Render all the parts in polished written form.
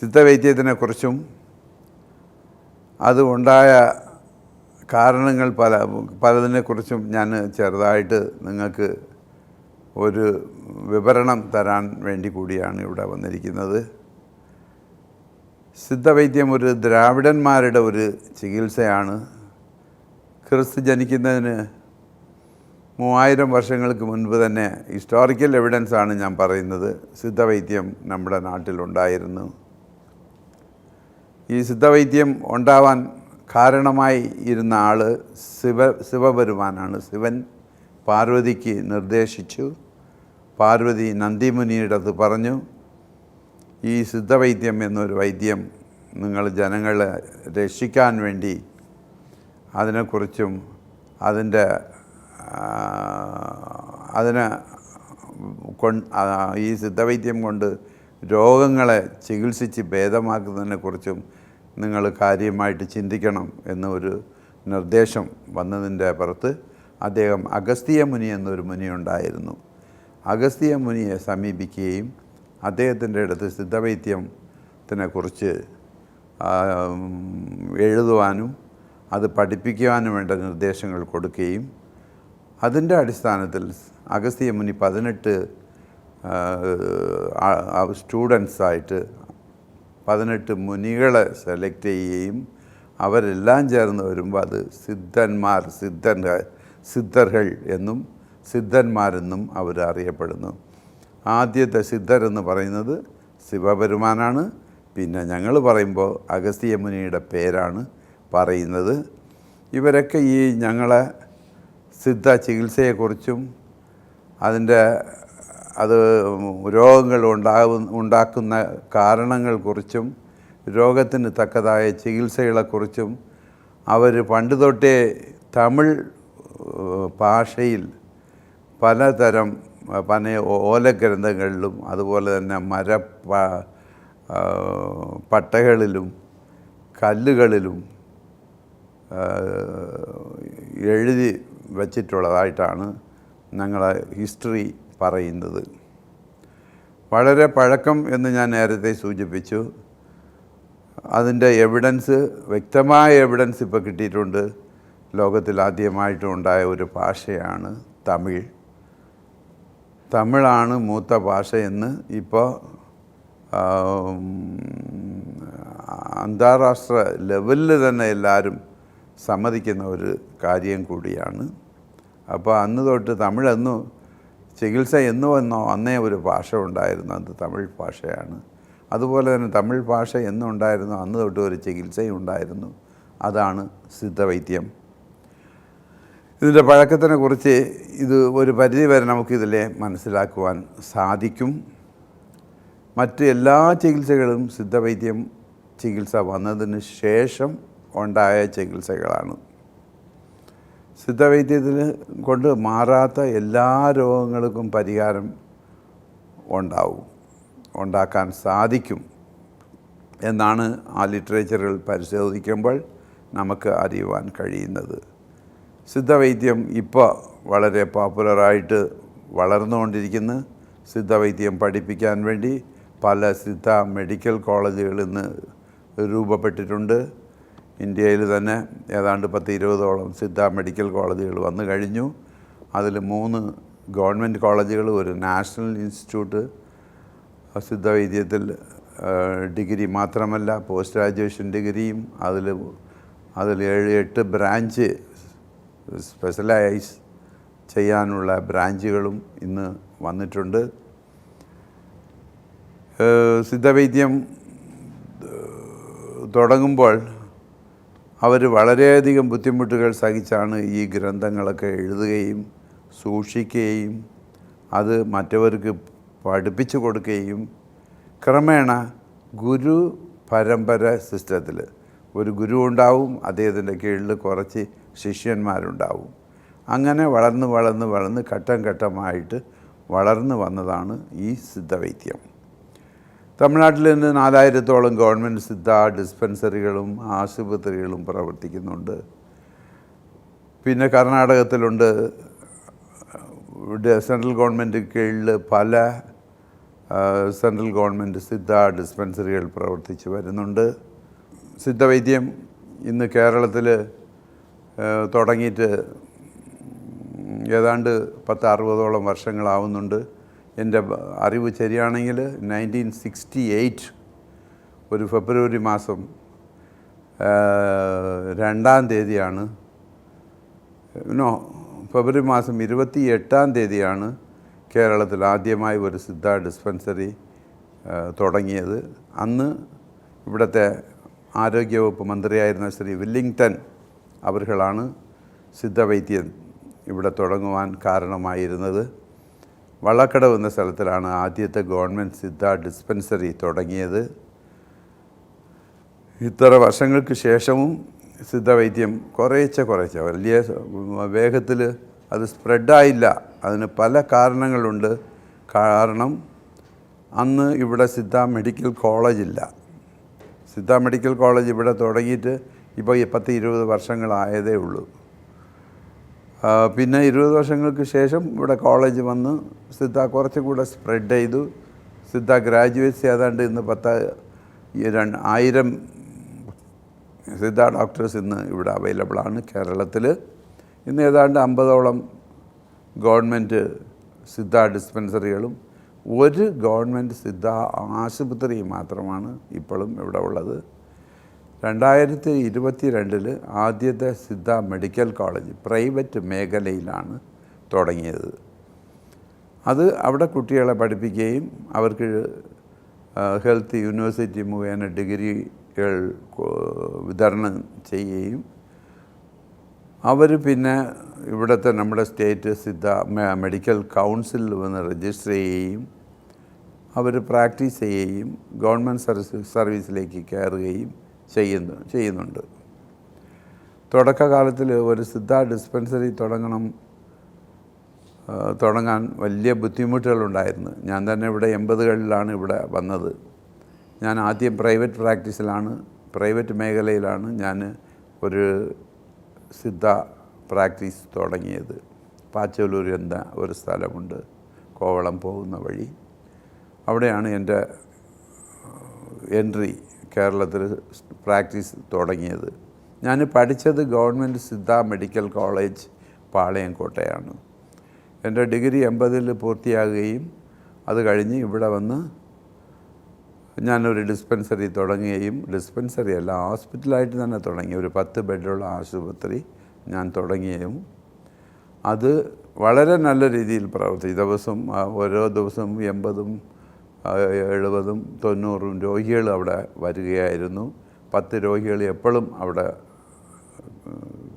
സിദ്ധവൈദ്യത്തിനെക്കുറിച്ചും അത് ഉണ്ടായ കാരണങ്ങൾ പലതിനെക്കുറിച്ചും ഞാൻ ചെറുതായിട്ട് നിങ്ങൾക്ക് ഒരു വിവരണം തരാൻ വേണ്ടി കൂടിയാണ് ഇവിടെ വന്നിരിക്കുന്നത്. സിദ്ധവൈദ്യം ഒരു ദ്രാവിഡന്മാരുടെ ഒരു ചികിത്സയാണ്. ക്രിസ്തു ജനിക്കുന്നതിന് 3000 വർഷങ്ങൾക്ക് മുൻപ് തന്നെ ഹിസ്റ്റോറിക്കൽ എവിഡൻസാണ് ഞാൻ പറയുന്നത്. സിദ്ധവൈദ്യം നമ്മുടെ നാട്ടിലുണ്ടായിരുന്നു. ഈ സിദ്ധവൈദ്യം ഉണ്ടാവാൻ കാരണമായി ഇരുന്ന ആൾ ശിവപെരുമാനാണ്. ശിവൻ പാർവതിക്ക് നിർദ്ദേശിച്ചു. പാർവതി നന്ദിമുനിയുടെ അടുത്ത് പറഞ്ഞു, ഈ സിദ്ധവൈദ്യം എന്നൊരു വൈദ്യം നിങ്ങൾ ജനങ്ങളെ രക്ഷിക്കാൻ വേണ്ടി അതിനെക്കുറിച്ചും ഈ സിദ്ധവൈദ്യം കൊണ്ട് രോഗങ്ങളെ ചികിത്സിച്ച് ഭേദമാക്കുന്നതിനെക്കുറിച്ചും നിങ്ങൾ കാര്യമായിട്ട് ചിന്തിക്കണം എന്നൊരു നിർദ്ദേശം വന്നതിൻ്റെ പുറത്ത് അദ്ദേഹം അഗസ്ത്യ മുനി എന്നൊരു മുനി ഉണ്ടായിരുന്നു. അഗസ്ത്യ മുനിയെ സമീപിക്കുകയും അദ്ദേഹത്തിൻ്റെ അടുത്ത് സിദ്ധവൈദ്യത്തിനെക്കുറിച്ച് എഴുതുവാനും അത് പഠിപ്പിക്കുവാനും വേണ്ട നിർദ്ദേശങ്ങൾ കൊടുക്കുകയും അതിൻ്റെ അടിസ്ഥാനത്തിൽ അഗസ്ത്യ മുനി 18 സ്റ്റുഡൻസായിട്ട് 18 മുനികളെ സെലക്ട് ചെയ്യുകയും അവരെല്ലാം ചേർന്ന് വരുമ്പോൾ അത് സിദ്ധர்கள் എന്നും സിദ്ധന്മാരെന്നും അവർ അറിയപ്പെടുന്നു. ആദ്യത്തെ സിദ്ധരെന്ന് പറയുന്നത് ശിവപെരുമാനാണ്. പിന്നെ ഞങ്ങൾ പറയുമ്പോൾ അഗസ്ത്യ മുനിയുടെ പേരാണ് പറയുന്നത്. ഇവരൊക്കെ ഈ ഞങ്ങളെ സിദ്ധ ചികിത്സയെക്കുറിച്ചും അത് രോഗങ്ങൾ ഉണ്ടാക്കുന്ന കാരണങ്ങളെക്കുറിച്ചും രോഗത്തിന് തക്കതായ ചികിത്സകളെക്കുറിച്ചും അവർ പണ്ട് തൊട്ടേ തമിഴ് ഭാഷയിൽ പലതരം ഓലഗ്രന്ഥങ്ങളിലും അതുപോലെ തന്നെ പട്ടകളിലും കല്ലുകളിലും എഴുതി വച്ചിട്ടുള്ളതായിട്ടാണ് ഞങ്ങളെ ഹിസ്റ്ററി പറയുന്നത്. വളരെ പഴക്കം എന്ന് ഞാൻ നേരത്തെ സൂചിപ്പിച്ചു. അതിൻ്റെ വ്യക്തമായ എവിഡൻസ് ഇപ്പോൾ കിട്ടിയിട്ടുണ്ട്. ലോകത്തിൽ ആദ്യമായിട്ടും ഉണ്ടായ ഒരു ഭാഷയാണ് തമിഴ്. തമിഴാണ് മൂത്ത ഭാഷയെന്ന് ഇപ്പോൾ അന്താരാഷ്ട്ര ലെവലിൽ തന്നെ എല്ലാവരും സമ്മതിക്കുന്ന ഒരു കാര്യം കൂടിയാണ്. അപ്പോൾ അന്ന് തൊട്ട് തമിഴെന്നു ചികിത്സ എന്നുവെന്നോ അന്നേ ഒരു ഭാഷ ഉണ്ടായിരുന്നു, അത് തമിഴ് ഭാഷയാണ്. അതുപോലെ തന്നെ തമിഴ് ഭാഷ എന്നുണ്ടായിരുന്നു അന്ന് തൊട്ട് ഒരു ചികിത്സയും ഉണ്ടായിരുന്നു, അതാണ് സിദ്ധവൈദ്യം. ഇതിൻ്റെ പഴക്കത്തിനെ കുറിച്ച് ഇത് ഒരു പരിധിവരെ നമുക്കിതിലെ മനസ്സിലാക്കുവാൻ സാധിക്കും. മറ്റ് എല്ലാ ചികിത്സകളും സിദ്ധവൈദ്യം ചികിത്സ വന്നതിന് ശേഷം ഉണ്ടായ ചികിത്സകളാണ്. സിദ്ധവൈദ്യത്തിൽ കൊണ്ട് മാറാത്ത എല്ലാ രോഗങ്ങൾക്കും പരിഹാരം ഉണ്ടാക്കാൻ സാധിക്കും എന്നാണ് ആ ലിറ്ററേച്ചറുകൾ പരിശോധിക്കുമ്പോൾ നമുക്ക് അറിയുവാൻ കഴിയുന്നത്. സിദ്ധവൈദ്യം ഇപ്പോൾ വളരെ പോപ്പുലറായിട്ട് വളർന്നുകൊണ്ടിരിക്കുന്നു. സിദ്ധവൈദ്യം പഠിപ്പിക്കാൻ വേണ്ടി പല സിദ്ധ മെഡിക്കൽ കോളേജുകൾ ഇന്ന് രൂപപ്പെട്ടിട്ടുണ്ട്. ഇന്ത്യയിൽ തന്നെ ഏതാണ്ട് 10-20ഓളം സിദ്ധ മെഡിക്കൽ കോളേജുകൾ വന്നു കഴിഞ്ഞു. അതിൽ 3 ഗവൺമെൻറ് കോളേജുകൾ, ഒരു നാഷണൽ ഇൻസ്റ്റിറ്റ്യൂട്ട് സിദ്ധവൈദ്യത്തിൽ ഡിഗ്രി മാത്രമല്ല പോസ്റ്റ് ഗ്രാജുവേഷൻ ഡിഗ്രിയും അതിൽ 7-8 ബ്രാഞ്ച് സ്പെഷ്യലൈസ് ചെയ്യാനുള്ള ബ്രാഞ്ചുകളും ഇന്ന് വന്നിട്ടുണ്ട്. സിദ്ധവൈദ്യം തുടങ്ങുമ്പോൾ അവർ വളരെയധികം ബുദ്ധിമുട്ടുകൾ സഹിച്ചാണ് ഈ ഗ്രന്ഥങ്ങളൊക്കെ എഴുതുകയും സൂക്ഷിക്കുകയും അത് മറ്റവർക്ക് പഠിപ്പിച്ചു കൊടുക്കുകയും ക്രമേണ ഗുരു പരമ്പര സിസ്റ്റത്തിൽ ഒരു ഗുരു ഉണ്ടാവും, അദ്ദേഹത്തിൻ്റെ കീഴിൽ കുറച്ച് ശിഷ്യന്മാരുണ്ടാവും. അങ്ങനെ വളർന്ന് ഘട്ടം ഘട്ടമായിട്ട് വളർന്നു വന്നതാണ് ഈ സിദ്ധവൈദ്യം. തമിഴ്നാട്ടിൽ നിന്ന് 4000ഓളം ഗവൺമെൻറ് സിദ്ധ ഡിസ്പെൻസറികളും ആശുപത്രികളും പ്രവർത്തിക്കുന്നുണ്ട്. പിന്നെ കർണാടകത്തിലുണ്ട്. സെൻട്രൽ ഗവൺമെൻറ് കീഴിൽ പല സെൻട്രൽ ഗവൺമെൻറ് സിദ്ധ ഡിസ്പെൻസറികൾ പ്രവർത്തിച്ച് വരുന്നുണ്ട്. സിദ്ധവൈദ്യം ഇന്ന് കേരളത്തിൽ തുടങ്ങിയിട്ട് ഏതാണ്ട് 10-60ഓളം വർഷങ്ങളാവുന്നുണ്ട്. എൻ്റെ അറിവ് ശരിയാണെങ്കിൽ 1968 ഒരു ഫെബ്രുവരി മാസം 2-ാം തീയതിയാണ്, ഫെബ്രുവരി മാസം 28-ാം തീയതിയാണ് കേരളത്തിൽ ആദ്യമായി ഒരു സിദ്ധ ഡിസ്പെൻസറി തുടങ്ങിയത്. അന്ന് ഇവിടുത്തെ ആരോഗ്യവകുപ്പ് മന്ത്രിയായിരുന്ന ശ്രീ വില്ലിംഗ്ടൺ അവർകളാണ് സിദ്ധവൈദ്യം ഇവിടെ തുടങ്ങുവാൻ കാരണമായിരുന്നത്. വള്ളക്കടവ് എന്ന സ്ഥലത്തിലാണ് ആദ്യത്തെ ഗവൺമെൻറ് സിദ്ധ ഡിസ്പെൻസറി തുടങ്ങിയത്. ഇത്ര വർഷങ്ങൾക്ക് ശേഷവും സിദ്ധവൈദ്യം കുറേശ്ശെ വലിയ വേഗത്തിൽ അത് സ്പ്രെഡായില്ല. അതിന് പല കാരണങ്ങളുണ്ട്. കാരണം അന്ന് ഇവിടെ സിദ്ധ മെഡിക്കൽ കോളേജില്ല. സിദ്ധ മെഡിക്കൽ കോളേജ് ഇവിടെ തുടങ്ങിയിട്ട് ഇപ്പോൾ 10-20 വർഷങ്ങളായതേ ഉള്ളൂ. പിന്നെ 20 വർഷങ്ങൾക്ക് ശേഷം ഇവിടെ കോളേജ് വന്ന് സിദ്ധ കുറച്ചുകൂടെ സ്പ്രെഡ് ചെയ്തു. സിദ്ധ ഗ്രാജുവേറ്റ്സ് ഏതാണ്ട് ഇന്ന് 1000 സിദ്ധ ഡോക്ടേഴ്സ് ഇന്ന് ഇവിടെ അവൈലബിളാണ് കേരളത്തിൽ. ഇന്ന് ഏതാണ്ട് 50ഓളം ഗവൺമെൻറ് സിദ്ധ ഡിസ്പെൻസറികളും ഒരു ഗവൺമെൻറ് സിദ്ധ ആശുപത്രിയും മാത്രമാണ് ഇപ്പോഴും ഇവിടെ ഉള്ളത്. 2022 ആദ്യത്തെ സിദ്ധ മെഡിക്കൽ കോളേജ് പ്രൈവറ്റ് മേഖലയിലാണ് തുടങ്ങിയത്. അത് അവിടെ കുട്ടികളെ പഠിപ്പിക്കുകയും അവർക്ക് ഹെൽത്ത് യൂണിവേഴ്സിറ്റി മുഖേന ഡിഗ്രികൾ വിതരണം ചെയ്യുകയും അവർ പിന്നെ ഇവിടുത്തെ നമ്മുടെ സ്റ്റേറ്റ് സിദ്ധ മെഡിക്കൽ കൗൺസിലിൽ വന്ന് രജിസ്റ്റർ ചെയ്യുകയും അവർ പ്രാക്ടീസ് ചെയ്യുകയും ഗവൺമെൻറ് സർവീസിലേക്ക് കയറുകയും ചെയ്യുന്നുണ്ട്. തുടക്കകാലത്തിൽ ഒരു സിദ്ധ ഡിസ്പെൻസറി തുടങ്ങാൻ വലിയ ബുദ്ധിമുട്ടുകളുണ്ടായിരുന്നു. ഞാൻ തന്നെ ഇവിടെ 80കളിലാണ് ഇവിടെ വന്നത്. ഞാൻ ആദ്യം പ്രൈവറ്റ് മേഖലയിലാണ് ഞാൻ ഒരു സിദ്ധ പ്രാക്ടീസ് തുടങ്ങിയത്. പാച്ചലൂർ എന്ന ഒരു സ്ഥലമുണ്ട്, കോവളം പോകുന്ന വഴി. അവിടെയാണ് എൻ്റെ എൻട്രി കേരളത്തിൽ പ്രാക്ടീസ് തുടങ്ങിയത്. ഞാൻ പഠിച്ചത് ഗവൺമെൻറ് സിദ്ധ മെഡിക്കൽ കോളേജ് പാളയംകോട്ടയാണ്. എൻ്റെ ഡിഗ്രി 80-ൽ പൂർത്തിയാകുകയും അത് കഴിഞ്ഞ് ഇവിടെ വന്ന് ഞാനൊരു ഡിസ്പെൻസറി തുടങ്ങുകയും, ഡിസ്പെൻസറി അല്ല ഹോസ്പിറ്റലായിട്ട് തന്നെ തുടങ്ങി, ഒരു 10 ബെഡുള്ള ആശുപത്രി ഞാൻ തുടങ്ങുകയും അത് വളരെ നല്ല രീതിയിൽ ഓരോ ദിവസവും 80-ഉം 70-ഉം 90-ഉം രോഗികൾ അവിടെ വരികയായിരുന്നു. 10 രോഗികൾ എപ്പോഴും അവിടെ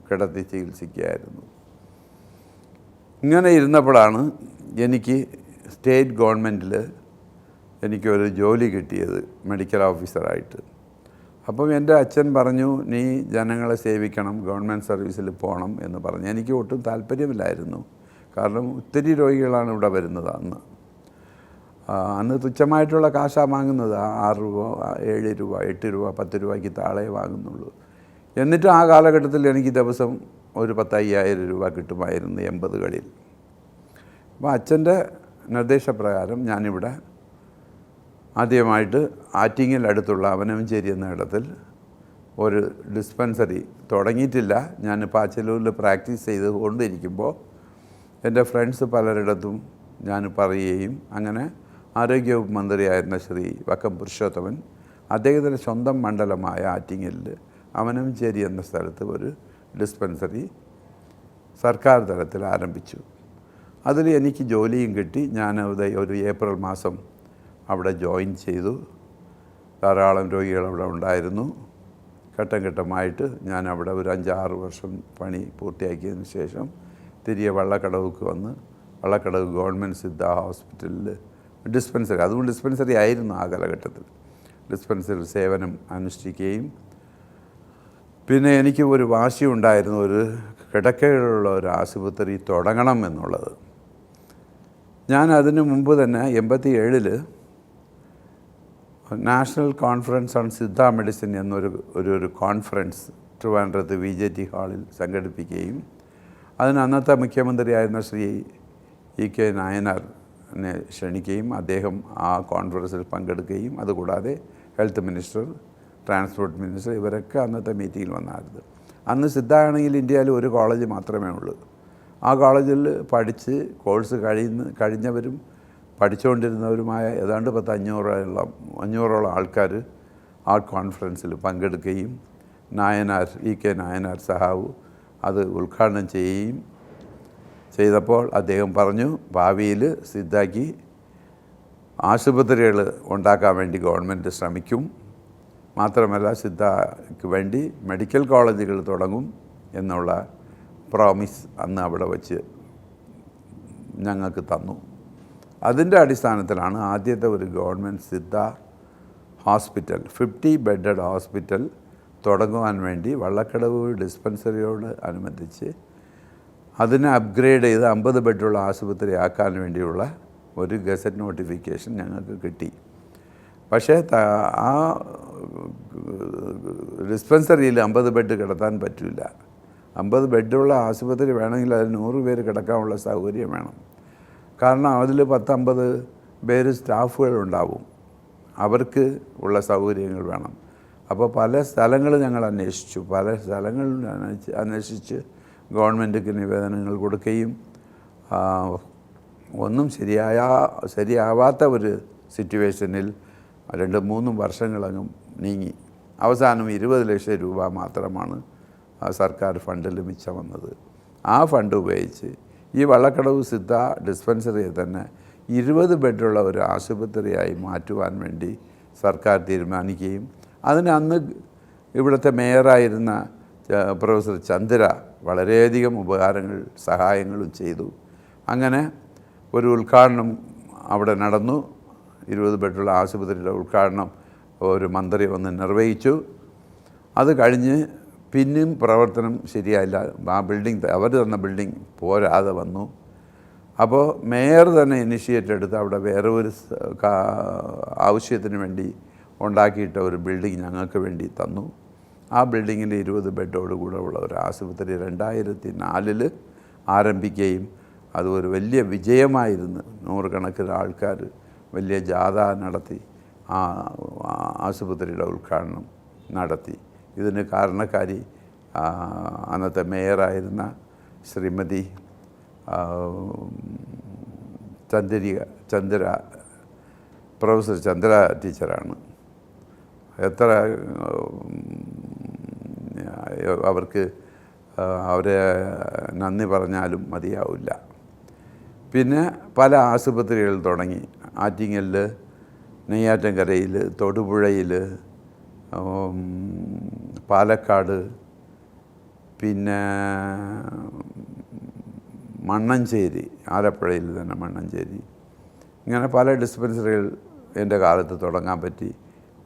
കിടത്തി ചികിത്സിക്കുകയായിരുന്നു. ഇങ്ങനെ ഇരുന്നപ്പോഴാണ് എനിക്ക് സ്റ്റേറ്റ് ഗവൺമെൻറ്റിൽ എനിക്കൊരു ജോലി കിട്ടിയത് മെഡിക്കൽ ഓഫീസറായിട്ട്. അപ്പം എൻ്റെ അച്ഛൻ പറഞ്ഞു, നീ ജനങ്ങളെ സേവിക്കണം, ഗവൺമെൻറ് സർവീസിൽ പോകണം എന്ന് പറഞ്ഞു. എനിക്ക് ഒട്ടും താല്പര്യമില്ലായിരുന്നു. കാരണം ഒത്തിരി രോഗികളാണ് ഇവിടെ വരുന്നത്. അന്ന് തുച്ഛമായിട്ടുള്ള കാശാണ് വാങ്ങുന്നത്. 6 രൂപ 7 രൂപ 8 രൂപ 10 രൂപയ്ക്ക് താഴെ വാങ്ങുന്നുള്ളൂ. എന്നിട്ടും ആ കാലഘട്ടത്തിൽ എനിക്ക് ദിവസം ഒരു 10,000 രൂപ കിട്ടുമായിരുന്നു 80കളിൽ. അപ്പോൾ അച്ഛൻ്റെ നിർദ്ദേശപ്രകാരം ഞാനിവിടെ ആദ്യമായിട്ട് ആറ്റിങ്ങൽ അടുത്തുള്ള അവനവഞ്ചേരി എന്ന ഇടത്തിൽ ഒരു ഡിസ്പെൻസറി തുടങ്ങിയിട്ടില്ല. ഞാൻ പാച്ചലൂരിൽ പ്രാക്ടീസ് ചെയ്തുകൊണ്ടിരിക്കുമ്പോൾ എൻ്റെ ഫ്രണ്ട്സ് പലരിടത്തും ഞാൻ പറയുകയും അങ്ങനെ ആരോഗ്യവകുപ്പ് മന്ത്രിയായിരുന്ന ശ്രീ വക്കം പുരുഷോത്തമൻ അദ്ദേഹത്തിൻ്റെ സ്വന്തം മണ്ഡലമായ ആറ്റിങ്ങലിൽ അവനവഞ്ചേരി എന്ന സ്ഥലത്ത് ഒരു ഡിസ്പെൻസറി സർക്കാർ തലത്തിൽ ആരംഭിച്ചു. അതിൽ എനിക്ക് ജോലിയും കിട്ടി. ഞാൻ ഒരു ഏപ്രിൽ മാസം അവിടെ ജോയിൻ ചെയ്തു. ധാരാളം രോഗികൾ അവിടെ ഉണ്ടായിരുന്നു. ഘട്ടം ഘട്ടമായിട്ട് ഞാൻ അവിടെ ഒരു 5-6 വർഷം പണി പൂർത്തിയാക്കിയതിന് ശേഷം തിരികെ വള്ളക്കടവുക്ക് വന്ന് വള്ളക്കടവ് ഗവൺമെൻറ് സിദ്ധ ഹോസ്പിറ്റലിൽ ഡിസ്പെൻസറി, അതുകൊണ്ട് ഡിസ്പെൻസറി ആയിരുന്നു ആ കാലഘട്ടത്തിൽ, ഡിസ്പെൻസറി സേവനം അനുഷ്ഠിക്കുകയും പിന്നെ എനിക്ക് ഒരു വാശി ഉണ്ടായിരുന്നു, ഒരു കിടക്കകളുള്ള ഒരു ആശുപത്രി തുടങ്ങണം എന്നുള്ളത്. ഞാൻ അതിനു മുമ്പ് തന്നെ 87-ൽ national conference on Siddha medicine എന്നൊരു കോൺഫറൻസ് ട്രിവാൻഡ്രത്ത് VJT ഹാളിൽ സംഘടിപ്പിക്കുകയും അതിന് അന്നത്തെ മുഖ്യമന്ത്രിയായിരുന്ന ശ്രീ E.K. നായനാർ ക്ഷണിക്കുകയും അദ്ദേഹം ആ കോൺഫറൻസിൽ പങ്കെടുക്കുകയും അതുകൂടാതെ ഹെൽത്ത് മിനിസ്റ്റർ, ട്രാൻസ്പോർട്ട് മിനിസ്റ്റർ ഇവരൊക്കെ അന്നത്തെ മീറ്റിങ്ങിൽ വന്നായിരുന്നു. അന്ന് സിദ്ധ ആണെങ്കിൽ ഇന്ത്യയിൽ ഒരു കോളേജ് മാത്രമേ ഉള്ളൂ. ആ കോളേജിൽ പഠിച്ച് കോഴ്സ് കഴിഞ്ഞവരും പഠിച്ചുകൊണ്ടിരുന്നവരുമായ ഏതാണ്ട് 500ഓളം ആൾക്കാർ ആ കോൺഫറൻസിൽ പങ്കെടുക്കുകയും EK നായനാർ സഹാവ് അത് ഉദ്ഘാടനം ചെയ്യുകയും ചെയ്തപ്പോൾ അദ്ദേഹം പറഞ്ഞു, ഭാവിയിൽ സിദ്ധയ്ക്ക് ആശുപത്രികൾ ഉണ്ടാക്കാൻ വേണ്ടി ഗവൺമെൻറ് ശ്രമിക്കും, മാത്രമല്ല സിദ്ധയ്ക്ക് വേണ്ടി മെഡിക്കൽ കോളേജുകൾ തുടങ്ങും എന്നുള്ള പ്രോമിസ് അന്ന് അവിടെ വച്ച് ഞങ്ങൾക്ക് തന്നു. അതിൻ്റെ അടിസ്ഥാനത്തിലാണ് ആദ്യത്തെ ഒരു government Siddha hospital 50 bedded hospital തുടങ്ങുവാൻ വേണ്ടി വള്ളക്കടവ് ഡിസ്പെൻസറിയോട് അനുബന്ധിച്ച് അതിനെ അപ്ഗ്രേഡ് ചെയ്ത് 50 ബെഡുള്ള ആശുപത്രി ആക്കാൻ വേണ്ടിയുള്ള ഒരു ഗസറ്റ് നോട്ടിഫിക്കേഷൻ ഞങ്ങൾക്ക് കിട്ടി. പക്ഷേ ആ ഡിസ്പെൻസറിയിൽ 50 ബെഡ് കിടത്താൻ പറ്റില്ല. 50 ബെഡുള്ള ആശുപത്രി വേണമെങ്കിൽ അതിൽ 100 പേര് കിടക്കാനുള്ള സൗകര്യം വേണം. കാരണം അതിൽ 10-50 പേര് സ്റ്റാഫുകളുണ്ടാവും, അവർക്ക് ഉള്ള സൗകര്യങ്ങൾ വേണം. അപ്പോൾ പല സ്ഥലങ്ങൾ ഞങ്ങൾ അന്വേഷിച്ചു, പല സ്ഥലങ്ങളിൽ അന്വേഷിച്ച് ഗവൺമെൻറ്റിക്ക് നിവേദനങ്ങൾ കൊടുക്കുകയും ഒന്നും ശരിയാവാത്ത ഒരു സിറ്റുവേഷനിൽ 2-3 വർഷങ്ങളങ്ങ് നീങ്ങി. അവസാനം 20 ലക്ഷം രൂപ മാത്രമാണ് സർക്കാർ ഫണ്ടിൽ മിച്ചം വന്നത്. ആ ഫണ്ട് ഉപയോഗിച്ച് ഈ വള്ളക്കടവ് സിദ്ധ ഡിസ്പെൻസറിയെ തന്നെ 20 ബെഡുള്ള ഒരു ആശുപത്രിയായി മാറ്റുവാൻ വേണ്ടി സർക്കാർ തീരുമാനിക്കുകയും അതിന് അന്ന് ഇവിടുത്തെ മേയറായിരുന്ന പ്രൊഫസർ ചന്ദ്ര വളരെയധികം സഹായങ്ങളും ചെയ്തു. അങ്ങനെ ഒരു ഉദ്ഘാടനം അവിടെ നടന്നു. 20 ബെഡുള്ള ആശുപത്രിയുടെ ഉദ്ഘാടനം ഒരു മന്ത്രി വന്ന് നിർവഹിച്ചു. അത് കഴിഞ്ഞ് പിന്നെയും പ്രവർത്തനം ശരിയായില്ല. ആ ബിൽഡിംഗ്, അവർ തന്ന ബിൽഡിംഗ് പോരാതെ വന്നു. അപ്പോൾ മേയർ തന്നെ ഇനിഷ്യേറ്റ് എടുത്ത് അവിടെ വേറെ ഒരു ആവശ്യത്തിന് വേണ്ടി ഉണ്ടാക്കിയിട്ട ഒരു ബിൽഡിംഗ് ഞങ്ങൾക്ക് വേണ്ടി തന്നു. ആ ബിൽഡിങ്ങിൻ്റെ 20 ബെഡോട് കൂടെ ഉള്ള ഒരു ആശുപത്രി 2004 ആരംഭിക്കുകയും അത് ഒരു വലിയ വിജയമായിരുന്നു. 100 കണക്കിന് ആൾക്കാർ വലിയ ജാഥ നടത്തി ആ ആശുപത്രിയുടെ ഉദ്ഘാടനം നടത്തി. ഇതിന് കാരണക്കാരി അന്നത്തെ മേയറായിരുന്ന ശ്രീമതി പ്രൊഫസർ ചന്ദ്ര ടീച്ചറാണ്. എത്ര അവർക്ക് അവരെ നന്ദി പറഞ്ഞാലും മതിയാവില്ല. പിന്നെ പല ആശുപത്രികൾ തുടങ്ങി. ആറ്റിങ്ങലിൽ, നെയ്യാറ്റിൻകരയിൽ, തൊടുപുഴയിൽ, പാലക്കാട്, പിന്നെ മണ്ണഞ്ചേരി, ആലപ്പുഴയിൽ തന്നെ മണ്ണഞ്ചേരി, ഇങ്ങനെ പല ഡിസ്പെൻസറികൾ എൻ്റെ കാലത്ത് തുടങ്ങാൻ പറ്റി.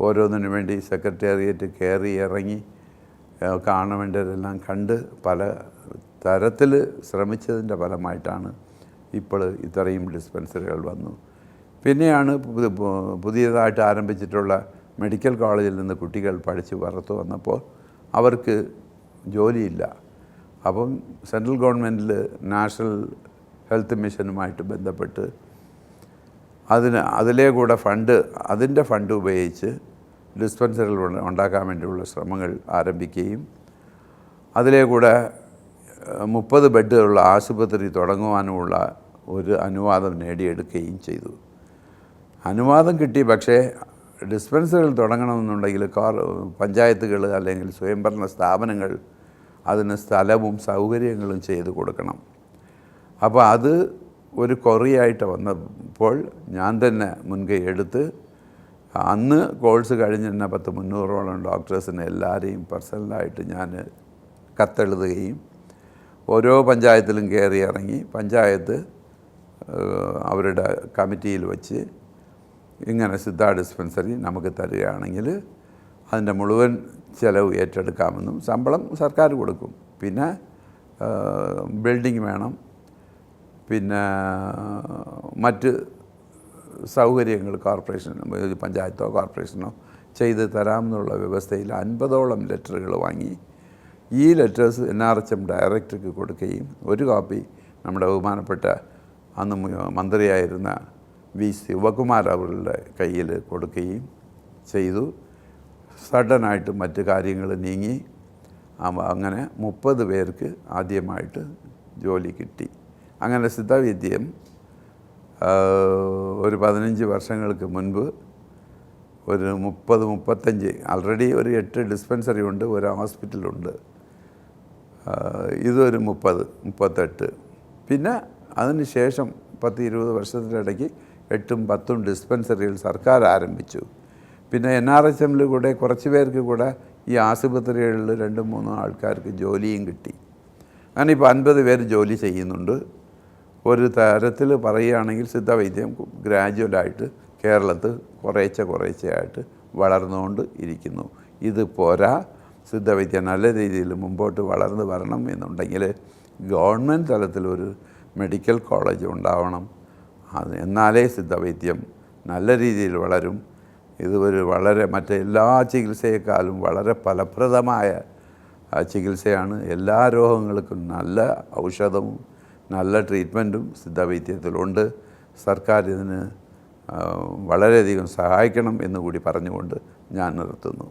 ഓരോന്നിനു വേണ്ടി സെക്രട്ടേറിയറ്റ് കയറി ഇറങ്ങി കാണേണ്ടതെല്ലാം കണ്ട് പല തരത്തിൽ ശ്രമിച്ചതിൻ്റെ ഫലമായിട്ടാണ് ഇപ്പോൾ ഇത്രയും ഡിസ്പെൻസറികൾ വന്നു. പിന്നെയാണ് പുതിയതായിട്ട് ആരംഭിച്ചിട്ടുള്ള മെഡിക്കൽ കോളേജിൽ നിന്ന് കുട്ടികൾ പഠിച്ച് പുറത്ത് വന്നപ്പോൾ അവർക്ക് ജോലിയില്ല. അപ്പം സെൻട്രൽ ഗവൺമെൻറ്റിൽ നാഷണൽ ഹെൽത്ത് മിഷനുമായിട്ട് ബന്ധപ്പെട്ട് അതിലെ കൂടെ അതിൻ്റെ ഫണ്ട് ഉപയോഗിച്ച് ഡിസ്പെൻസറികൾ ഉണ്ടാക്കാൻ വേണ്ടിയുള്ള ശ്രമങ്ങൾ ആരംഭിക്കുകയും അതിലെ കൂടെ 30 ബെഡുള്ള ആശുപത്രി തുടങ്ങുവാനുമുള്ള ഒരു അനുവാദം നേടിയെടുക്കുകയും ചെയ്തു. അനുവാദം കിട്ടി. പക്ഷേ ഡിസ്പെൻസറികൾ തുടങ്ങണമെന്നുണ്ടെങ്കിൽ പഞ്ചായത്തുകൾ അല്ലെങ്കിൽ സ്വയംഭരണ സ്ഥാപനങ്ങൾ അതിന് സ്ഥലവും സൗകര്യങ്ങളും ചെയ്ത് കൊടുക്കണം. അപ്പോൾ അത് ഒരു കൊറിയായിട്ട് വന്നപ്പോൾ ഞാൻ തന്നെ മുൻകൈ എടുത്ത് അന്ന് കോഴ്സ് കഴിഞ്ഞിരുന്ന 300ഓളം ഡോക്ടേഴ്സിനെ എല്ലാവരെയും പേഴ്സണലായിട്ട് ഞാൻ കത്തെഴുതുകയും ഓരോ പഞ്ചായത്തിലും കയറി ഇറങ്ങി പഞ്ചായത്ത് അവരുടെ കമ്മിറ്റിയിൽ വച്ച് ഇങ്ങനെ സിദ്ധ ഡിസ്പെൻസറി നമുക്ക് തരികയാണെങ്കിൽ അതിൻ്റെ മുഴുവൻ ചിലവ് ഏറ്റെടുക്കാമെന്നും ശമ്പളം സർക്കാർ കൊടുക്കും, പിന്നെ ബിൽഡിംഗ് വേണം, പിന്നെ മറ്റ് സൗകര്യങ്ങൾ പഞ്ചായത്തോ കോർപ്പറേഷനോ ചെയ്ത് തരാമെന്നുള്ള വ്യവസ്ഥയിൽ 50ഓളം ലെറ്ററുകൾ വാങ്ങി. ഈ ലെറ്റേഴ്സ് NRHM ഡയറക്ടർക്ക് കൊടുക്കുകയും ഒരു കോപ്പി നമ്മുടെ ബഹുമാനപ്പെട്ട അന്ന് മന്ത്രിയായിരുന്ന വി ശിവകുമാർ അവരുടെ കയ്യിൽ കൊടുക്കുകയും ചെയ്തു. സഡനായിട്ട് മറ്റു കാര്യങ്ങൾ നീങ്ങി അങ്ങനെ 30 പേർക്ക് ആദ്യമായിട്ട് ജോലി കിട്ടി. അങ്ങനെ സിദ്ധവൈദ്യം ഒരു 15 വർഷങ്ങൾക്ക് മുൻപ് ഒരു 30-35 ആൾറെഡി ഒരു 8 ഡിസ്പെൻസറി ഉണ്ട്, ഒരു ഹോസ്പിറ്റലുണ്ട്. ഇതൊരു 30-38. പിന്നെ അതിന് ശേഷം 10-20 വർഷത്തിനിടയ്ക്ക് 8-10 ഡിസ്പെൻസറികൾ സർക്കാർ ആരംഭിച്ചു. പിന്നെ NRHMൽ കൂടെ കുറച്ച് പേർക്ക് കൂടെ ഈ ആശുപത്രികളിൽ 2-3 ആൾക്കാർക്ക് ജോലിയും കിട്ടി. അങ്ങനെ ഇപ്പോൾ 50 പേര് ജോലി ചെയ്യുന്നുണ്ട്. ഒരു തരത്തിൽ പറയുകയാണെങ്കിൽ സിദ്ധവൈദ്യം ഗ്രാജുവലായിട്ട് കേരളത്തിൽ കുറേശ്ശെയായിട്ട് വളർന്നുകൊണ്ട് ഇരിക്കുന്നു. ഇത് പോരാ, സിദ്ധവൈദ്യം നല്ല രീതിയിൽ മുമ്പോട്ട് വളർന്നു വരണം എന്നുണ്ടെങ്കിൽ ഗവൺമെൻറ് തലത്തിലൊരു മെഡിക്കൽ കോളേജ് ഉണ്ടാവണം. എന്നാലേ സിദ്ധവൈദ്യം നല്ല രീതിയിൽ വളരും. ഇത് വളരെ മറ്റെല്ലാ ചികിത്സയെക്കാളും വളരെ ഫലപ്രദമായ ചികിത്സയാണ്. എല്ലാ രോഗങ്ങൾക്കും നല്ല ഔഷധവും നല്ല ട്രീറ്റ്മെൻറ്റും സിദ്ധവൈദ്യത്തിലുണ്ട്. സർക്കാർ ഇതിന് വളരെയധികം സഹായിക്കണം എന്നുകൂടി പറഞ്ഞുകൊണ്ട് ഞാൻ നിർത്തുന്നു.